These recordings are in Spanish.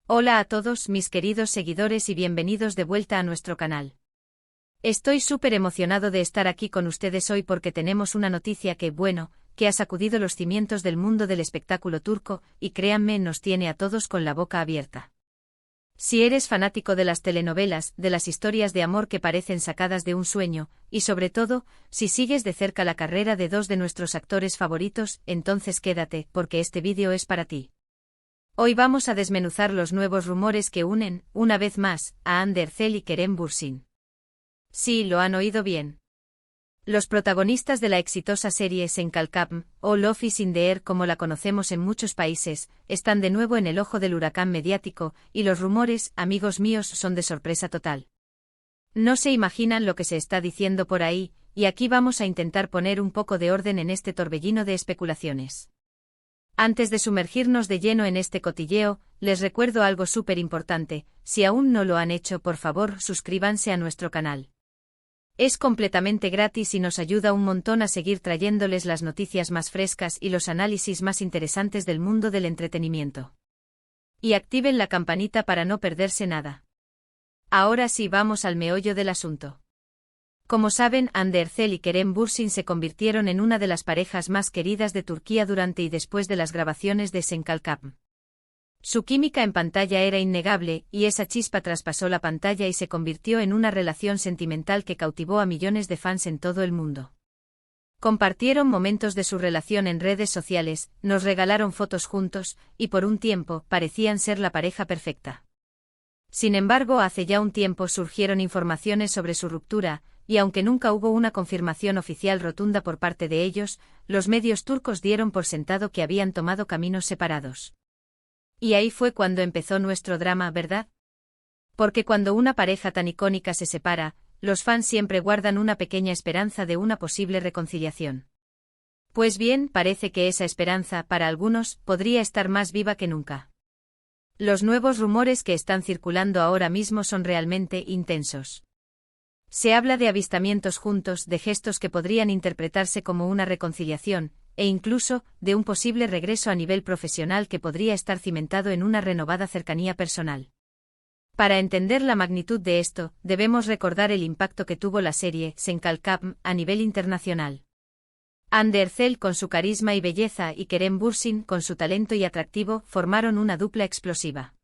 Hola a todos mis queridos seguidores y bienvenidos de vuelta a nuestro canal. Estoy súper emocionado de estar aquí con ustedes hoy porque tenemos una noticia que ha sacudido los cimientos del mundo del espectáculo turco y créanme nos tiene a todos con la boca abierta. Si eres fanático de las telenovelas, de las historias de amor que parecen sacadas de un sueño, y sobre todo, si sigues de cerca la carrera de dos de nuestros actores favoritos, entonces quédate, porque este vídeo es para ti. Hoy vamos a desmenuzar los nuevos rumores que unen, una vez más, a Hande Erçel y Kerem Bürsin. Sí, lo han oído bien. Los protagonistas de la exitosa serie Senkalkam, o Love is in the Air como la conocemos en muchos países, están de nuevo en el ojo del huracán mediático, y los rumores, amigos míos, son de sorpresa total. No se imaginan lo que se está diciendo por ahí, y aquí vamos a intentar poner un poco de orden en este torbellino de especulaciones. Antes de sumergirnos de lleno en este cotilleo, les recuerdo algo súper importante: si aún no lo han hecho, por favor, suscríbanse a nuestro canal. Es completamente gratis y nos ayuda un montón a seguir trayéndoles las noticias más frescas y los análisis más interesantes del mundo del entretenimiento. Y activen la campanita para no perderse nada. Ahora sí, vamos al meollo del asunto. Como saben, Hande Erçel y Kerem Bürsin se convirtieron en una de las parejas más queridas de Turquía durante y después de las grabaciones de Senkalkam. Su química en pantalla era innegable, y esa chispa traspasó la pantalla y se convirtió en una relación sentimental que cautivó a millones de fans en todo el mundo. Compartieron momentos de su relación en redes sociales, nos regalaron fotos juntos, y por un tiempo, parecían ser la pareja perfecta. Sin embargo, hace ya un tiempo surgieron informaciones sobre su ruptura, y aunque nunca hubo una confirmación oficial rotunda por parte de ellos, los medios turcos dieron por sentado que habían tomado caminos separados. Y ahí fue cuando empezó nuestro drama, ¿verdad? Porque cuando una pareja tan icónica se separa, los fans siempre guardan una pequeña esperanza de una posible reconciliación. Pues bien, parece que esa esperanza, para algunos, podría estar más viva que nunca. Los nuevos rumores que están circulando ahora mismo son realmente intensos. Se habla de avistamientos juntos, de gestos que podrían interpretarse como una reconciliación, e incluso, de un posible regreso a nivel profesional que podría estar cimentado en una renovada cercanía personal. Para entender la magnitud de esto, debemos recordar el impacto que tuvo la serie Senkalkam a nivel internacional. Hande Erçel con su carisma y belleza y Kerem Bürsin con su talento y atractivo formaron una dupla explosiva.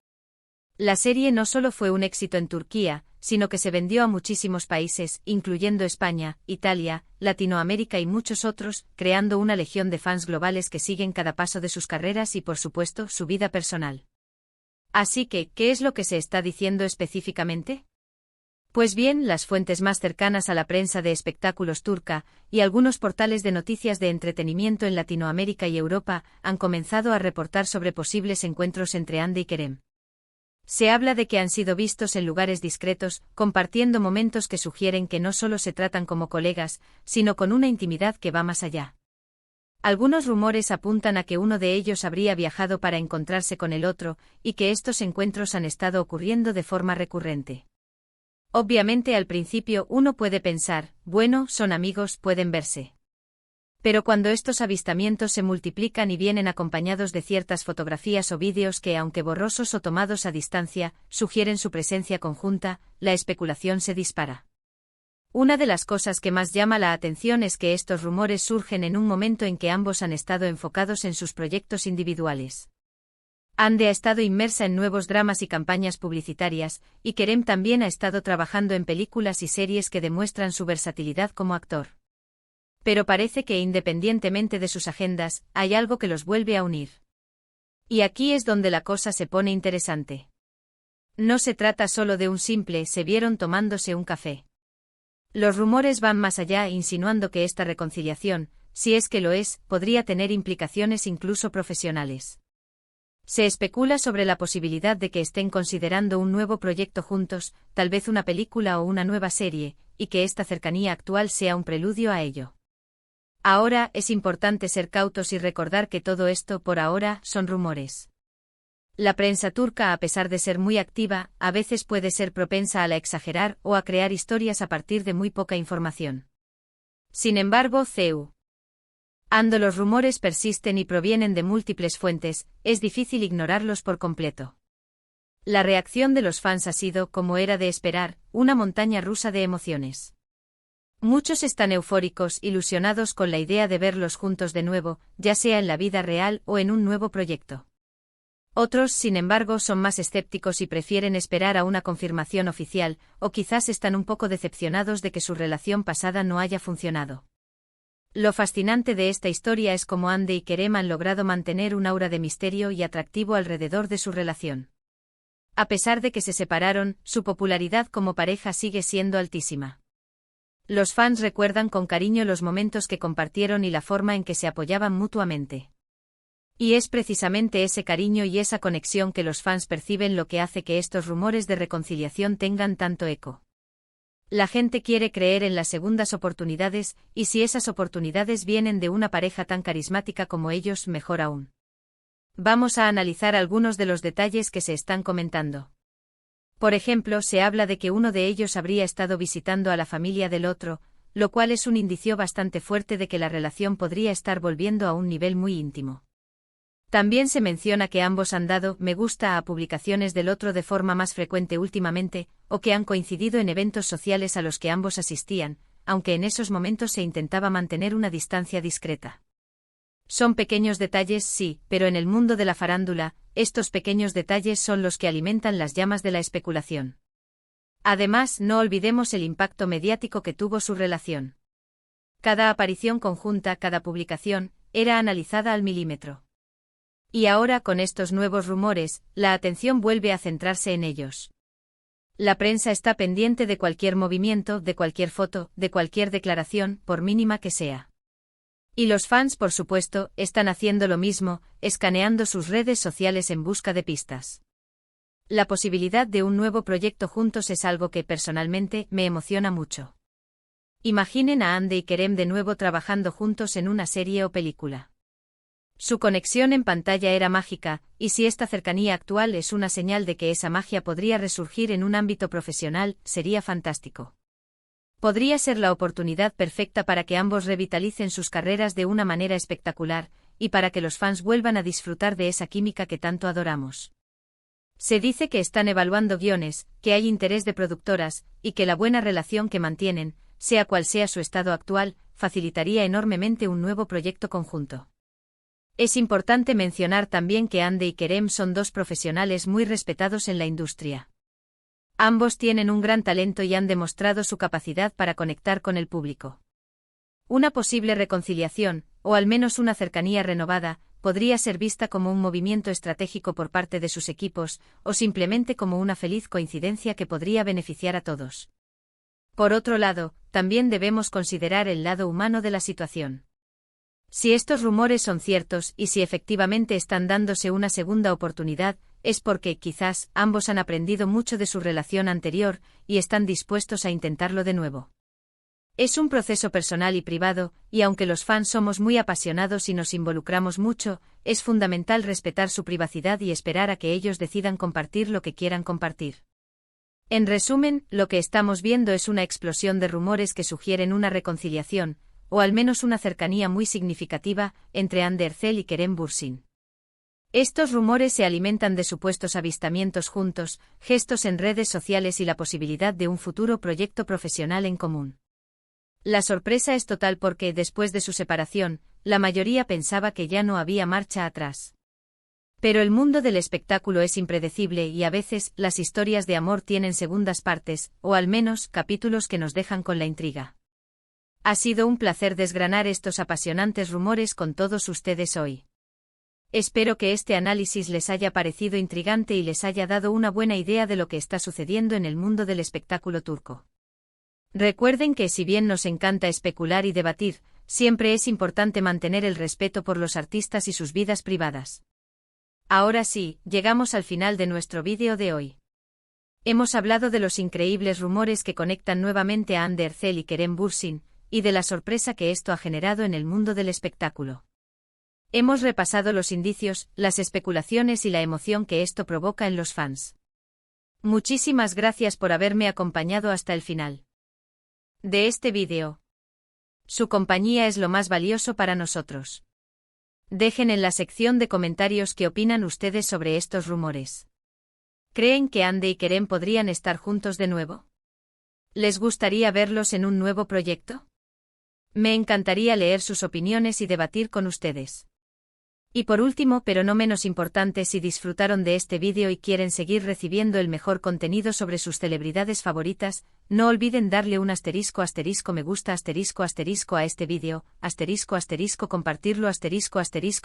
La serie no solo fue un éxito en Turquía, sino que se vendió a muchísimos países, incluyendo España, Italia, Latinoamérica y muchos otros, creando una legión de fans globales que siguen cada paso de sus carreras y, por supuesto, su vida personal. Así que, ¿qué es lo que se está diciendo específicamente? Pues bien, las fuentes más cercanas a la prensa de espectáculos turca, y algunos portales de noticias de entretenimiento en Latinoamérica y Europa, han comenzado a reportar sobre posibles encuentros entre Hande y Kerem. Se habla de que han sido vistos en lugares discretos, compartiendo momentos que sugieren que no solo se tratan como colegas, sino con una intimidad que va más allá. Algunos rumores apuntan a que uno de ellos habría viajado para encontrarse con el otro, y que estos encuentros han estado ocurriendo de forma recurrente. Obviamente al principio uno puede pensar, bueno, son amigos, pueden verse. Pero cuando estos avistamientos se multiplican y vienen acompañados de ciertas fotografías o vídeos que, aunque borrosos o tomados a distancia, sugieren su presencia conjunta, la especulación se dispara. Una de las cosas que más llama la atención es que estos rumores surgen en un momento en que ambos han estado enfocados en sus proyectos individuales. Hande ha estado inmersa en nuevos dramas y campañas publicitarias, y Kerem también ha estado trabajando en películas y series que demuestran su versatilidad como actor. Pero parece que independientemente de sus agendas, hay algo que los vuelve a unir. Y aquí es donde la cosa se pone interesante. No se trata solo de un simple "se vieron tomándose un café". Los rumores van más allá, insinuando que esta reconciliación, si es que lo es, podría tener implicaciones incluso profesionales. Se especula sobre la posibilidad de que estén considerando un nuevo proyecto juntos, tal vez una película o una nueva serie, y que esta cercanía actual sea un preludio a ello. Ahora, es importante ser cautos y recordar que todo esto, por ahora, son rumores. La prensa turca, a pesar de ser muy activa, a veces puede ser propensa a la exagerar o a crear historias a partir de muy poca información. Sin embargo, Ando los rumores persisten y provienen de múltiples fuentes, es difícil ignorarlos por completo. La reacción de los fans ha sido, como era de esperar, una montaña rusa de emociones. Muchos están eufóricos, ilusionados con la idea de verlos juntos de nuevo, ya sea en la vida real o en un nuevo proyecto. Otros, sin embargo, son más escépticos y prefieren esperar a una confirmación oficial, o quizás están un poco decepcionados de que su relación pasada no haya funcionado. Lo fascinante de esta historia es cómo Andy y Kerem han logrado mantener un aura de misterio y atractivo alrededor de su relación. A pesar de que se separaron, su popularidad como pareja sigue siendo altísima. Los fans recuerdan con cariño los momentos que compartieron y la forma en que se apoyaban mutuamente. Y es precisamente ese cariño y esa conexión que los fans perciben lo que hace que estos rumores de reconciliación tengan tanto eco. La gente quiere creer en las segundas oportunidades, y si esas oportunidades vienen de una pareja tan carismática como ellos, mejor aún. Vamos a analizar algunos de los detalles que se están comentando. Por ejemplo, se habla de que uno de ellos habría estado visitando a la familia del otro, lo cual es un indicio bastante fuerte de que la relación podría estar volviendo a un nivel muy íntimo. También se menciona que ambos han dado me gusta a publicaciones del otro de forma más frecuente últimamente, o que han coincidido en eventos sociales a los que ambos asistían, aunque en esos momentos se intentaba mantener una distancia discreta. Son pequeños detalles, sí, pero en el mundo de la farándula, estos pequeños detalles son los que alimentan las llamas de la especulación. Además, no olvidemos el impacto mediático que tuvo su relación. Cada aparición conjunta, cada publicación, era analizada al milímetro. Y ahora, con estos nuevos rumores, la atención vuelve a centrarse en ellos. La prensa está pendiente de cualquier movimiento, de cualquier foto, de cualquier declaración, por mínima que sea. Y los fans, por supuesto, están haciendo lo mismo, escaneando sus redes sociales en busca de pistas. La posibilidad de un nuevo proyecto juntos es algo que, personalmente, me emociona mucho. Imaginen a Andy y Kerem de nuevo trabajando juntos en una serie o película. Su conexión en pantalla era mágica, y si esta cercanía actual es una señal de que esa magia podría resurgir en un ámbito profesional, sería fantástico. Podría ser la oportunidad perfecta para que ambos revitalicen sus carreras de una manera espectacular, y para que los fans vuelvan a disfrutar de esa química que tanto adoramos. Se dice que están evaluando guiones, que hay interés de productoras, y que la buena relación que mantienen, sea cual sea su estado actual, facilitaría enormemente un nuevo proyecto conjunto. Es importante mencionar también que Andy y Kerem son dos profesionales muy respetados en la industria. Ambos tienen un gran talento y han demostrado su capacidad para conectar con el público. Una posible reconciliación, o al menos una cercanía renovada, podría ser vista como un movimiento estratégico por parte de sus equipos, o simplemente como una feliz coincidencia que podría beneficiar a todos. Por otro lado, también debemos considerar el lado humano de la situación. Si estos rumores son ciertos y si efectivamente están dándose una segunda oportunidad, es porque, quizás, ambos han aprendido mucho de su relación anterior y están dispuestos a intentarlo de nuevo. Es un proceso personal y privado, y aunque los fans somos muy apasionados y nos involucramos mucho, es fundamental respetar su privacidad y esperar a que ellos decidan compartir lo que quieran compartir. En resumen, lo que estamos viendo es una explosión de rumores que sugieren una reconciliación, o al menos una cercanía muy significativa, entre Andy Ercel y Kerem Bürsin. Estos rumores se alimentan de supuestos avistamientos juntos, gestos en redes sociales y la posibilidad de un futuro proyecto profesional en común. La sorpresa es total porque, después de su separación, la mayoría pensaba que ya no había marcha atrás. Pero el mundo del espectáculo es impredecible y a veces las historias de amor tienen segundas partes, o al menos capítulos que nos dejan con la intriga. Ha sido un placer desgranar estos apasionantes rumores con todos ustedes hoy. Espero que este análisis les haya parecido intrigante y les haya dado una buena idea de lo que está sucediendo en el mundo del espectáculo turco. Recuerden que si bien nos encanta especular y debatir, siempre es importante mantener el respeto por los artistas y sus vidas privadas. Ahora sí, llegamos al final de nuestro vídeo de hoy. Hemos hablado de los increíbles rumores que conectan nuevamente a Hande Erçel y Kerem Bürsin, y de la sorpresa que esto ha generado en el mundo del espectáculo. Hemos repasado los indicios, las especulaciones y la emoción que esto provoca en los fans. Muchísimas gracias por haberme acompañado hasta el final de este vídeo. Su compañía es lo más valioso para nosotros. Dejen en la sección de comentarios qué opinan ustedes sobre estos rumores. ¿Creen que Ande y Kerem podrían estar juntos de nuevo? ¿Les gustaría verlos en un nuevo proyecto? Me encantaría leer sus opiniones y debatir con ustedes. Y por último, pero no menos importante, si disfrutaron de este vídeo y quieren seguir recibiendo el mejor contenido sobre sus celebridades favoritas, no olviden darle un asterisco me gusta a este vídeo, compartirlo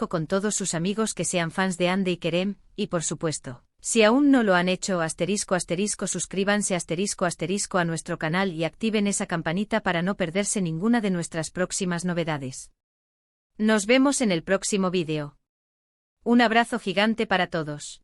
con todos sus amigos que sean fans de Ande y Kerem, y por supuesto, si aún no lo han hecho, suscríbanse a nuestro canal y activen esa campanita para no perderse ninguna de nuestras próximas novedades. Nos vemos en el próximo vídeo. Un abrazo gigante para todos.